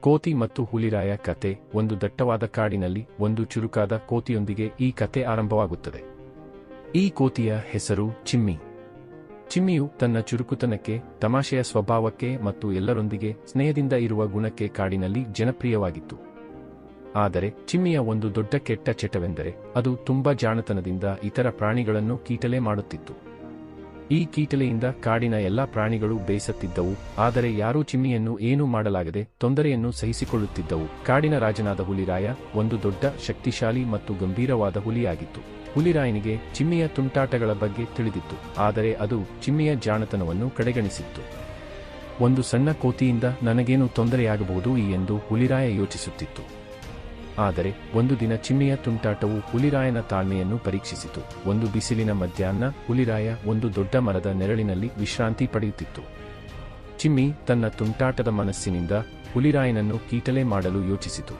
ಕೋತಿ ಮತ್ತು ಹುಲಿರಾಯ ಕತೆ. ಒಂದು ದಟ್ಟವಾದ ಕಾಡಿನಲ್ಲಿ ಒಂದು ಚುರುಕಾದ ಕೋತಿಯೊಂದಿಗೆ ಈ ಕತೆ ಆರಂಭವಾಗುತ್ತದೆ. ಈ ಕೋತಿಯ ಹೆಸರು ಚಿಮ್ಮಿ. ಚಿಮ್ಮಿಯು ತನ್ನ ಚುರುಕುತನಕ್ಕೆ, ತಮಾಷೆಯ ಸ್ವಭಾವಕ್ಕೆ ಮತ್ತು ಎಲ್ಲರೊಂದಿಗೆ ಸ್ನೇಹದಿಂದ ಇರುವ ಗುಣಕ್ಕೆ ಕಾಡಿನಲ್ಲಿ ಜನಪ್ರಿಯವಾಗಿತ್ತು. ಆದರೆ ಚಿಮ್ಮಿಯ ಒಂದು ದೊಡ್ಡ ಕೆಟ್ಟ ಚಟವೆಂದರೆ ಅದು ತುಂಬಾ ಜಾಣತನದಿಂದ ಇತರ ಪ್ರಾಣಿಗಳನ್ನು ಕೀಟಲೆ ಮಾಡುತ್ತಿತ್ತು. ಈ ಕೀಟಲೆಯಿಂದ ಕಾಡಿನ ಎಲ್ಲಾ ಪ್ರಾಣಿಗಳು ಬೇಸತ್ತಿದ್ದವು, ಆದರೆ ಯಾರೂ ಚಿಮ್ಮಿಯನ್ನು ಏನೂ ಮಾಡಲಾಗದೆ ತೊಂದರೆಯನ್ನು ಸಹಿಸಿಕೊಳ್ಳುತ್ತಿದ್ದವು. ಕಾಡಿನ ರಾಜನಾದ ಹುಲಿರಾಯ ಒಂದು ದೊಡ್ಡ, ಶಕ್ತಿಶಾಲಿ ಮತ್ತು ಗಂಭೀರವಾದ ಹುಲಿಯಾಗಿತ್ತು. ಹುಲಿರಾಯನಿಗೆ ಚಿಮ್ಮಿಯ ತುಂಟಾಟಗಳ ಬಗ್ಗೆ ತಿಳಿದಿತ್ತು, ಆದರೆ ಅದು ಚಿಮ್ಮಿಯ ಜಾಣತನವನ್ನು ಕಡೆಗಣಿಸಿತ್ತು. ಒಂದು ಸಣ್ಣ ಕೋತಿಯಿಂದ ನನಗೇನು ತೊಂದರೆಯಾಗಬಹುದು ಎಂದು ಹುಲಿರಾಯ ಯೋಚಿಸುತ್ತಿತ್ತು. ಆದರೆ ಒಂದು ದಿನ ಚಿಮ್ಮಿಯ ತುಂಟಾಟವು ಹುಲಿರಾಯನ ತಾಳ್ಮೆಯನ್ನು ಪರೀಕ್ಷಿಸಿತು. ಒಂದು ಬಿಸಿಲಿನ ಮಧ್ಯಾಹ್ನ ಹುಲಿರಾಯ ಒಂದು ದೊಡ್ಡ ಮರದ ನೆರಳಿನಲ್ಲಿ ವಿಶ್ರಾಂತಿ ಪಡೆಯುತ್ತಿತ್ತು. ಚಿಮ್ಮಿ ತನ್ನ ತುಂಟಾಟದ ಮನಸ್ಸಿನಿಂದ ಹುಲಿರಾಯನನ್ನು ಕೀಟಲೆ ಮಾಡಲು ಯೋಚಿಸಿತು.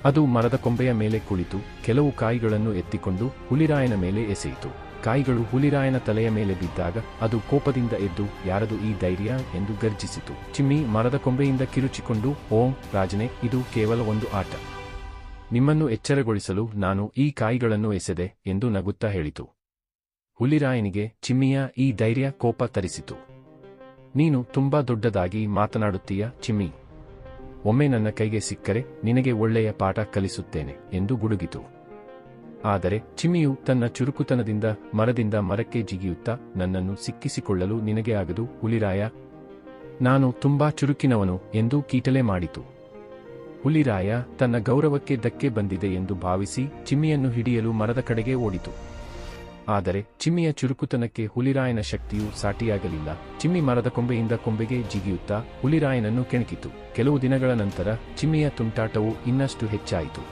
ಅದು ಮರದ ಕೊಂಬೆಯ ಮೇಲೆ ಕುಳಿತು ಕೆಲವು ಕಾಯಿಗಳನ್ನು ಎತ್ತಿಕೊಂಡು ಹುಲಿರಾಯನ ಮೇಲೆ ಎಸೆಯಿತು. ಕಾಯಿಗಳು ಹುಲಿರಾಯನ ತಲೆಯ ಮೇಲೆ ಬಿದ್ದಾಗ ಅದು ಕೋಪದಿಂದ ಎದ್ದು, ಯಾರದು ಈ ಧೈರ್ಯ ಎಂದು ಗರ್ಜಿಸಿತು. ಚಿಮ್ಮಿ ಮರದ ಕೊಂಬೆಯಿಂದ ಕಿರುಚಿಕೊಂಡು, ಓಂ ರಾಜನೇ, ಇದು ಕೇವಲ ಒಂದು ಆಟ. ನಿಮ್ಮನ್ನು ಎಚ್ಚರಗೊಳಿಸಲು ನಾನು ಈ ಕಾಯಿಗಳನ್ನು ಎಸೆದೆ ಎಂದು ನಗುತ್ತಾ ಹೇಳಿತು. ಹುಲಿರಾಯನಿಗೆ ಚಿಮ್ಮಿಯ ಈ ಧೈರ್ಯ ಕೋಪ ತರಿಸಿತು. ನೀನು ತುಂಬಾ ದೊಡ್ಡದಾಗಿ ಮಾತನಾಡುತ್ತೀಯ ಚಿಮ್ಮಿ. ಒಮ್ಮೆ ನನ್ನ ಕೈಗೆ ಸಿಕ್ಕರೆ ನಿನಗೆ ಒಳ್ಳೆಯ ಪಾಠ ಕಲಿಸುತ್ತೇನೆ ಎಂದು ಗುಡುಗಿತು. ಆದರೆ ಚಿಮ್ಮಿಯು ತನ್ನ ಚುರುಕುತನದಿಂದ ಮರದಿಂದ ಮರಕ್ಕೆ ಜಿಗಿಯುತ್ತಾ, ನನ್ನನ್ನು ಸಿಕ್ಕಿಸಿಕೊಳ್ಳಲು ನಿನಗೆ ಆಗದು ಹುಲಿರಾಯ, ನಾನು ತುಂಬಾ ಚುರುಕಿನವನು ಎಂದು ಕೀಟಲೆ ಮಾಡಿತು. ಹುಲಿರಾಯ ತನ್ನ ಗೌರವಕ್ಕೆ ಧಕ್ಕೆ ಬಂದಿದೆ ಎಂದು ಭಾವಿಸಿ ಚಿಮ್ಮಿಯನ್ನು ಹಿಡಿಯಲು ಮರದ ಕಡೆಗೆ ಓಡಿತು. ಆದರೆ ಚಿಮ್ಮಿಯ ಚುರುಕುತನಕ್ಕೆ ಹುಲಿರಾಯನ ಶಕ್ತಿಯು ಸಾಟಿಯಾಗಲಿಲ್ಲ. ಚಿಮ್ಮಿ ಮರದ ಕೊಂಬೆಯಿಂದ ಕೊಂಬೆಗೆ ಜಿಗಿಯುತ್ತಾ ಹುಲಿರಾಯನನ್ನು ಕೆಣಕಿತು. ಕೆಲವು ದಿನಗಳ ನಂತರ ಚಿಮ್ಮಿಯ ತುಂಟಾಟವು ಇನ್ನಷ್ಟು ಹೆಚ್ಚಾಯಿತು.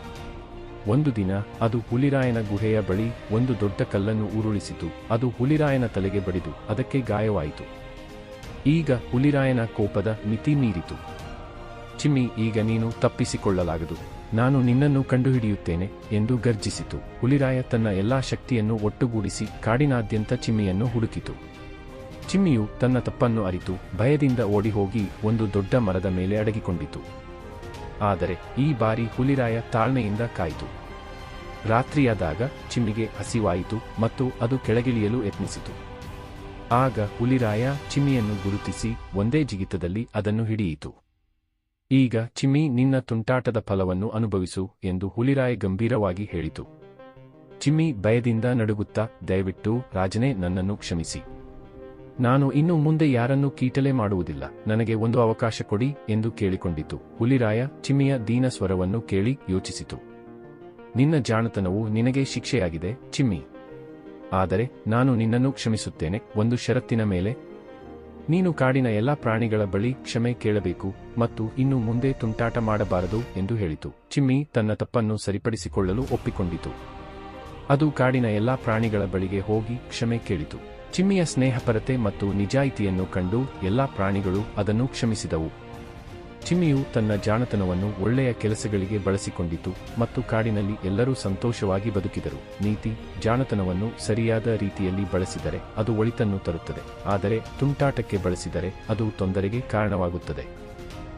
ಒಂದು ದಿನ ಅದು ಹುಲಿರಾಯನ ಗುಹೆಯ ಬಳಿ ಒಂದು ದೊಡ್ಡ ಕಲ್ಲನ್ನು ಉರುಳಿಸಿತು. ಅದು ಹುಲಿರಾಯನ ತಲೆಗೆ ಬಡಿದು ಅದಕ್ಕೆ ಗಾಯವಾಯಿತು. ಈಗ ಹುಲಿರಾಯನ ಕೋಪದ ಮಿತಿ ಮೀರಿತು. ಚಿಮ್ಮಿ, ಈಗ ನೀನು ತಪ್ಪಿಸಿಕೊಳ್ಳಲಾಗದು, ನಾನು ನಿನ್ನನ್ನು ಕಂಡುಹಿಡಿಯುತ್ತೇನೆ ಎಂದು ಗರ್ಜಿಸಿತು. ಹುಲಿರಾಯ ತನ್ನ ಎಲ್ಲಾ ಶಕ್ತಿಯನ್ನು ಒಟ್ಟುಗೂಡಿಸಿ ಕಾಡಿನಾದ್ಯಂತ ಚಿಮ್ಮಿಯನ್ನು ಹುಡುಕಿತು. ಚಿಮ್ಮಿಯು ತನ್ನ ತಪ್ಪನ್ನು ಅರಿತು ಭಯದಿಂದ ಓಡಿಹೋಗಿ ಒಂದು ದೊಡ್ಡ ಮರದ ಮೇಲೆ ಅಡಗಿಕೊಂಡಿತು. ಆದರೆ ಈ ಬಾರಿ ಹುಲಿರಾಯ ತಾಳ್ಮೆಯಿಂದ ಕಾಯಿತು. ರಾತ್ರಿಯಾದಾಗ ಚಿಮ್ಮಿಗೆ ಹಸಿವಾಯಿತು ಮತ್ತು ಅದು ಕೆಳಗಿಳಿಯಲು ಯತ್ನಿಸಿತು. ಆಗ ಹುಲಿರಾಯ ಚಿಮ್ಮಿಯನ್ನು ಗುರುತಿಸಿ ಒಂದೇ ಜಿಗಿತದಲ್ಲಿ ಅದನ್ನು ಹಿಡಿಯಿತು. ಈಗ ಚಿಮ್ಮಿ, ನಿನ್ನ ತುಂಟಾಟದ ಫಲವನ್ನು ಅನುಭವಿಸು ಎಂದು ಹುಲಿರಾಯ ಗಂಭೀರವಾಗಿ ಹೇಳಿತು. ಚಿಮ್ಮಿ ಭಯದಿಂದ ನಡುಗುತ್ತಾ, ದಯವಿಟ್ಟು ರಾಜನೇ, ನನ್ನನ್ನು ಕ್ಷಮಿಸಿ. ನಾನು ಇನ್ನು ಮುಂದೆ ಯಾರನ್ನೂ ಕೀಟಲೆ ಮಾಡುವುದಿಲ್ಲ, ನನಗೆ ಒಂದು ಅವಕಾಶ ಕೊಡಿ ಎಂದು ಕೇಳಿಕೊಂಡಿತು. ಹುಲಿರಾಯ ಚಿಮ್ಮಿಯ ದೀನ ಸ್ವರವನ್ನು ಕೇಳಿ ಯೋಚಿಸಿತು. ನಿನ್ನ ಜಾಣತನವು ನಿನಗೆ ಶಿಕ್ಷೆಯಾಗಿದೆ ಚಿಮ್ಮಿ, ಆದರೆ ನಾನು ನಿನ್ನನ್ನು ಕ್ಷಮಿಸುತ್ತೇನೆ, ಒಂದು ಷರತ್ತಿನ ಮೇಲೆ. ನೀನು ಕಾಡಿನ ಎಲ್ಲಾ ಪ್ರಾಣಿಗಳ ಬಳಿ ಕ್ಷಮೆ ಕೇಳಬೇಕು ಮತ್ತು ಇನ್ನು ಮುಂದೆ ತುಂಟಾಟ ಮಾಡಬಾರದು ಎಂದು ಹೇಳಿತು. ಚಿಮ್ಮಿ ತನ್ನ ತಪ್ಪನ್ನು ಸರಿಪಡಿಸಿಕೊಳ್ಳಲು ಒಪ್ಪಿಕೊಂಡಿತು. ಅದು ಕಾಡಿನ ಎಲ್ಲಾ ಪ್ರಾಣಿಗಳ ಬಳಿಗೆ ಹೋಗಿ ಕ್ಷಮೆ ಕೇಳಿತು. ಚಿಮ್ಮಿಯ ಸ್ನೇಹಪರತೆ ಮತ್ತು ನಿಜಾಯಿತಿಯನ್ನು ಕಂಡು ಎಲ್ಲಾ ಪ್ರಾಣಿಗಳು ಅದನ್ನು ಕ್ಷಮಿಸಿದವು. ಚಿಮ್ಮಿಯು ತನ್ನ ಜಾಣತನವನ್ನು ಒಳ್ಳೆಯ ಕೆಲಸಗಳಿಗೆ ಬಳಸಿಕೊಂಡಿತು ಮತ್ತು ಕಾಡಿನಲ್ಲಿ ಎಲ್ಲರೂ ಸಂತೋಷವಾಗಿ ಬದುಕಿದರು. ನೀತಿ: ಜಾಣತನವನ್ನು ಸರಿಯಾದ ರೀತಿಯಲ್ಲಿ ಬಳಸಿದರೆ ಅದು ಒಳಿತನ್ನು ತರುತ್ತದೆ, ಆದರೆ ತುಂಟಾಟಕ್ಕೆ ಬಳಸಿದರೆ ಅದು ತೊಂದರೆಗೆ ಕಾರಣವಾಗುತ್ತದೆ.